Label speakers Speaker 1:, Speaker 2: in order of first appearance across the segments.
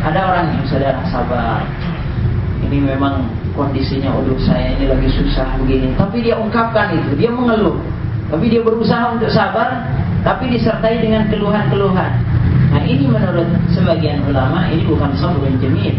Speaker 1: Ada orang yang saudara sabar, ini memang kondisinya, aduh saya ini lagi susah begini, tapi dia ungkapkan itu, dia mengeluh, tapi dia berusaha untuk sabar, tapi disertai dengan keluhan-keluhan. Nah ini menurut sebagian ulama ini bukan sabrun jamil.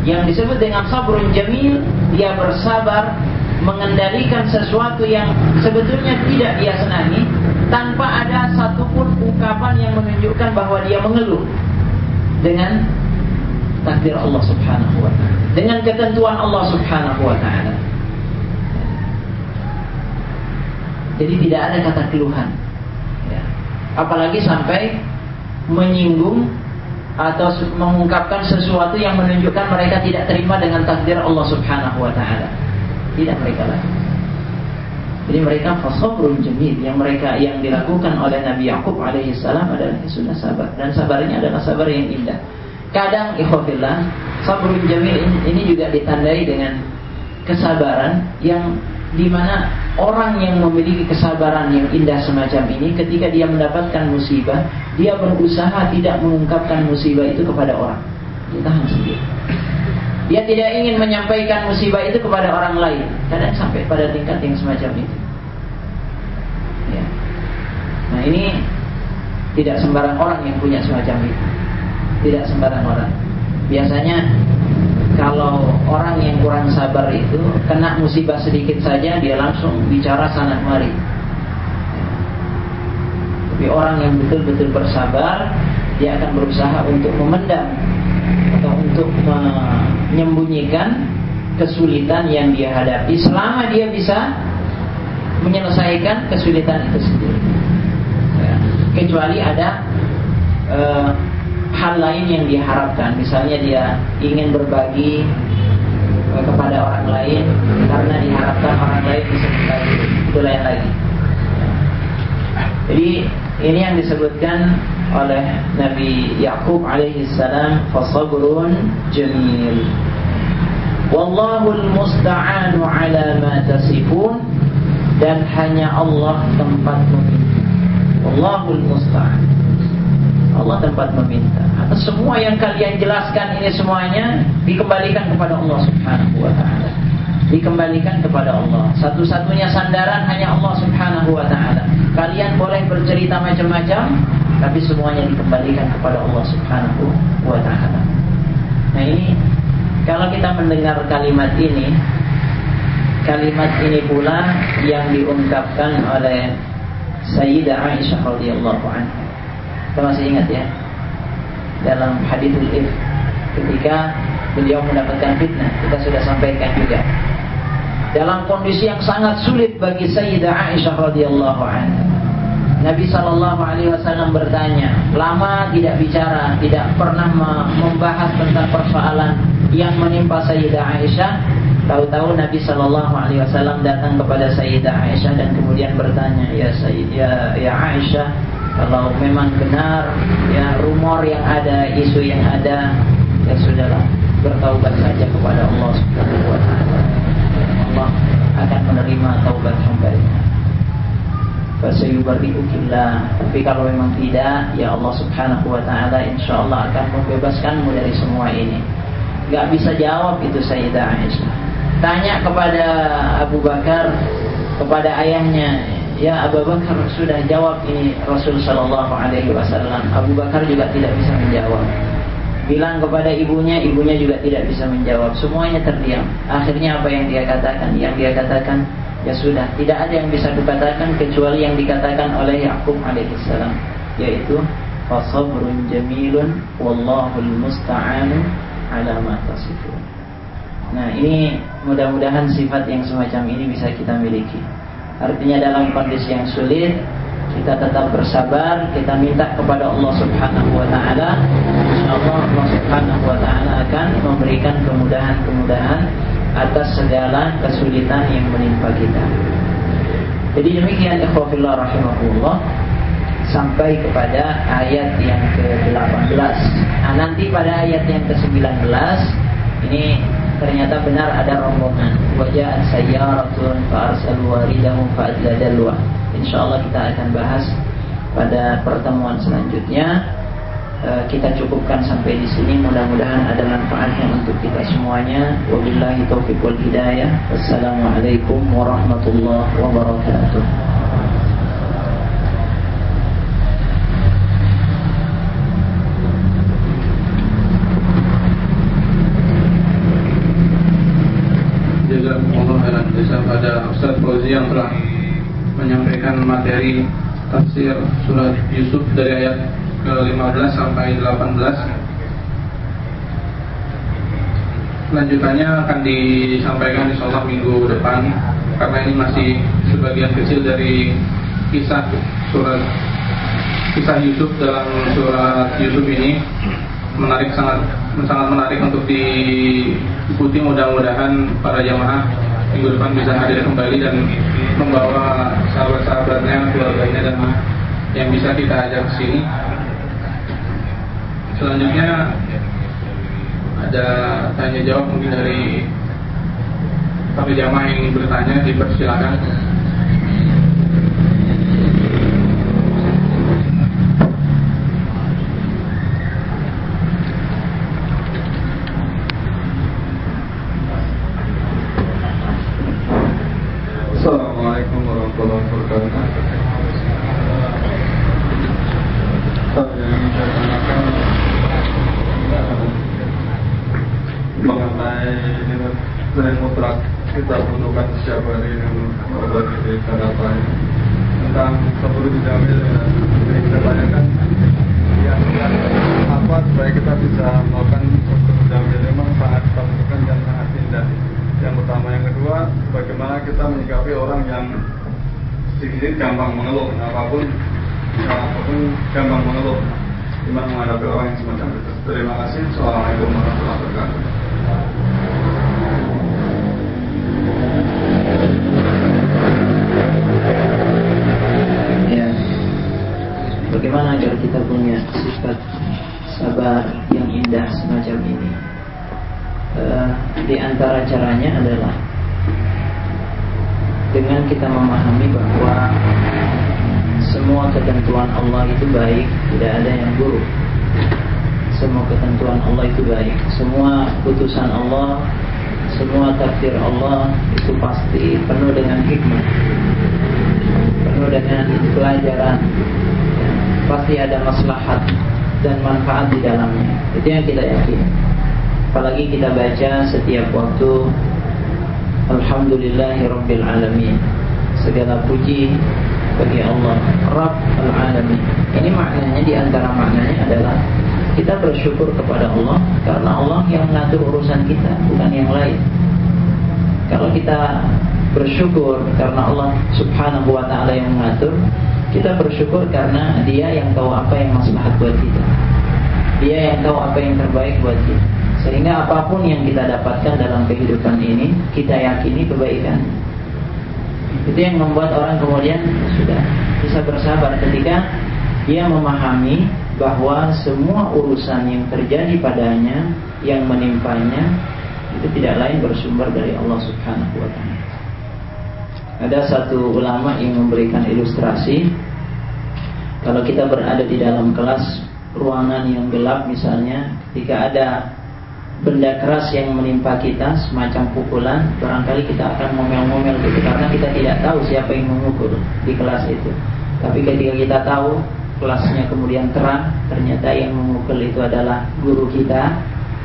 Speaker 1: Yang disebut dengan sabrun jamil, dia bersabar mengendalikan sesuatu yang sebetulnya tidak dia senangi, tanpa ada satupun ungkapan yang menunjukkan bahwa dia mengeluh dengan takdir Allah Subhanahu wa ta'ala, dengan ketentuan Allah Subhanahu wa ta'ala. Jadi tidak ada kata keluhan ya. Apalagi sampai menyinggung atau mengungkapkan sesuatu yang menunjukkan mereka tidak terima dengan takdir Allah Subhanahu wa ta'ala. Tidak mereka lakukan. Jadi mereka fasabrun jamil, yang dilakukan oleh Nabi Yakub alaihi salam adalah sudah sabar, dan sabarnya adalah sabar yang indah. Kadang ikhwafillah, sabrun jamil ini juga ditandai dengan kesabaran yang dimana orang yang memiliki kesabaran yang indah semacam ini, ketika dia mendapatkan musibah, dia berusaha tidak mengungkapkan musibah itu kepada orang, dia tahan sendiri. Dia tidak ingin menyampaikan musibah itu kepada orang lain. Kadang sampai pada tingkat yang semacam itu ya. Nah ini tidak sembarang orang yang punya semacam itu, tidak sembarang orang. Biasanya kalau orang yang kurang sabar itu kena musibah sedikit saja dia langsung bicara sana kemari. Tapi orang yang betul-betul bersabar, dia akan berusaha untuk memendam atau untuk menyembunyikan kesulitan yang dia hadapi selama dia bisa menyelesaikan kesulitan itu sendiri ya. Kecuali ada hal lain yang diharapkan, misalnya dia ingin berbagi kepada orang lain karena diharapkan orang lain bisa berbagi, itu lain lagi. Jadi ini yang disebutkan oleh Nabi Yakub alaihi salam, fasabrun jamil. Wallahul musta'anu ala ma tasifun, dan hanya Allah tempat meminta. Wallahul musta'an, Allah tempat meminta. Atas semua yang kalian jelaskan ini semuanya dikembalikan kepada Allah Subhanahu wa ta'ala. Dikembalikan kepada Allah. Satu-satunya sandaran hanya Allah Subhanahu wa ta'ala. Kalian boleh bercerita macam-macam, tapi semuanya dikembalikan kepada Allah Subhanahu wa ta'ala. Nah ini, kalau kita mendengar kalimat ini pula yang diungkapkan oleh Sayyidah Aisyah radhiyallahu anha. Kita masih ingat ya, dalam hadithul ifk, ketika beliau mendapatkan fitnah, kita sudah sampaikan juga, dalam kondisi yang sangat sulit bagi Sayyidah Aisyah radhiyallahu anha. Nabi SAW bertanya, lama tidak bicara, tidak pernah membahas tentang persoalan yang menimpa Sayyidah Aisyah. Tahu-tahu Nabi SAW datang kepada Sayyidah Aisyah dan kemudian bertanya, ya Aisyah, kalau memang benar ya rumor yang ada, isu yang ada, ya sudahlah, bertaubat saja kepada Allah Subhanahu wa ta'ala. Allah akan menerima taubat hambanya. Fasayubarri'ukillah. Tapi kalau memang tidak, ya Allah Subhanahu wa ta'ala insyaallah akan membebaskanmu dari semua ini. Gak bisa jawab itu Sayyidah Aisyah. Tanya kepada Abu Bakar, kepada ayahnya, ya Abu Bakar sudah jawab ini Rasul sallallahu alaihi wasallam. Abu Bakar juga tidak bisa menjawab. Bilang kepada ibunya, ibunya juga tidak bisa menjawab. Semuanya terdiam. Akhirnya apa yang dia katakan? Yang dia katakan, ya sudah, tidak ada yang bisa dikatakan kecuali yang dikatakan oleh Yakub alaihissalam, yaitu fasabrun jamilun wallahul musta'anu ala ma tasifun. Nah ini mudah-mudahan sifat yang semacam ini bisa kita miliki. Artinya dalam kondisi yang sulit kita tetap bersabar, kita minta kepada Allah Subhanahu wa ta'ala. InsyaAllah Allah Subhanahu wa ta'ala akan memberikan kemudahan-kemudahan atas segala kesulitan yang menimpa kita. Jadi demikian ikhwafillah rahimahullah, sampai kepada ayat yang ke-18. Nah, nanti pada ayat yang ke-19 ini ternyata benar ada rombongan. Waja'at sayyaratun fa'arsalu waridahum fa'adla dalwa. InsyaAllah kita akan bahas pada pertemuan selanjutnya. kita cukupkan sampai di sini. Mudah-mudahan ada manfaatnya untuk kita semuanya. Wabillahi taufiq wal hidayah. Wassalamualaikum warahmatullahi wabarakatuh.
Speaker 2: Jazakumullah khairan jasa pada Ustaz Fauzi yang telah menyampaikan materi tafsir surat Yusuf dari ayat ke-15 sampai 18. Selanjutnya akan disampaikan insyaallah minggu depan, karena ini masih sebagian kecil dari kisah Yusuf. Dalam surat Yusuf ini menarik, sangat menarik untuk diikuti. Mudah-mudahan para jamaah minggu depan bisa hadir kembali dan membawa sahabat-sahabatnya, keluarganya, dan yang bisa kita ajak ke sini. Selanjutnya ada tanya jawab mungkin dari para jamaah yang ingin bertanya, dipersilakan.
Speaker 3: Assalamualaikum warahmatullahi wabarakatuh. Mengenai nilai mutlak kita butuhkan setiap hari yang berbagi apa tentang sabur jamil, kita tanyakan yang apa supaya kita bisa melakukan sabur jamil. Memang sangat kita butuhkan dan sangat indah. Yang pertama. Yang kedua, bagaimana kita menyikapi orang yang sedikit gampang mengeluh, apapun gampang mengeluh, gimana menghadapi orang yang semacam itu. Terima kasih. Assalamualaikum warahmatullahi wabarakatuh.
Speaker 1: Ya, bagaimana agar kita punya sifat sabar yang indah semacam ini? Di antara caranya adalah dengan kita memahami bahwa semua ketentuan Allah itu baik, tidak ada yang buruk. Semua ketentuan Allah itu baik, semua putusan Allah, semua takdir Allah itu pasti penuh dengan hikmah, penuh dengan pelajaran, pasti ada maslahat dan manfaat di dalamnya. Itu yang kita yakini. Apalagi kita baca setiap waktu Alhamdulillahirabbil alamin, segala puji bagi Allah Rabb al-alamin. Ini maknanya, di antara maknanya adalah kita bersyukur kepada Allah karena Allah yang mengatur urusan kita, bukan yang lain. Kalau kita bersyukur karena Allah subhanahu wa ta'ala yang mengatur, kita bersyukur karena Dia yang tahu apa yang maslahat buat kita, Dia yang tahu apa yang terbaik buat kita. Sehingga apapun yang kita dapatkan dalam kehidupan ini, kita yakini kebaikan. Itu yang membuat orang kemudian sudah bisa bersabar ketika dia memahami bahwa semua urusan yang terjadi padanya, yang menimpanya, itu tidak lain bersumber dari Allah subhanahu wa ta'ala. Ada satu ulama yang memberikan ilustrasi, kalau kita berada di dalam kelas, ruangan yang gelap misalnya, ketika ada benda keras yang menimpa kita, semacam pukulan, barangkali kita akan ngomel-ngomel gitu, karena kita tidak tahu siapa yang memukul di kelas itu. Tapi ketika kita tahu kelasnya kemudian terang, ternyata yang memukul itu adalah guru kita,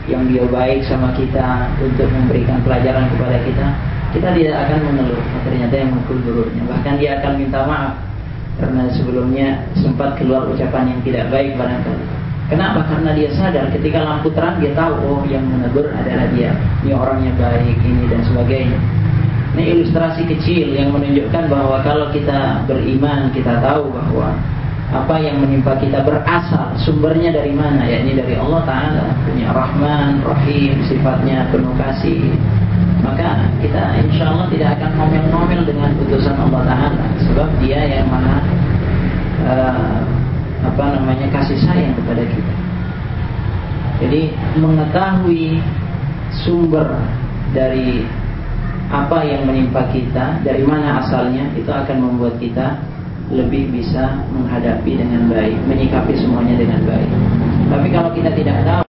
Speaker 1: yang dia baik sama kita untuk memberikan pelajaran kepada kita, kita tidak akan mengeluh, ternyata yang memukul gurunya. Bahkan dia akan minta maaf karena sebelumnya sempat keluar ucapan yang tidak baik barangkali. Kenapa? Karena dia sadar ketika lampu terang dia tahu, oh yang menegur adalah dia, ini orangnya baik, ini dan sebagainya. Ini ilustrasi kecil yang menunjukkan bahwa kalau kita beriman, kita tahu bahwa apa yang menimpa kita berasal, sumbernya dari mana? Yakni dari Allah Ta'ala, punya Rahman, Rahim, sifatnya penuh kasih. Maka kita insya Allah tidak akan ngomel-ngomel dengan putusan Allah Ta'ala, sebab Dia yang maha kasih sayang kepada kita. Jadi mengetahui sumber dari apa yang menimpa kita, dari mana asalnya, itu akan membuat kita lebih bisa menghadapi dengan baik, menyikapi semuanya dengan baik. Tapi kalau kita tidak tahu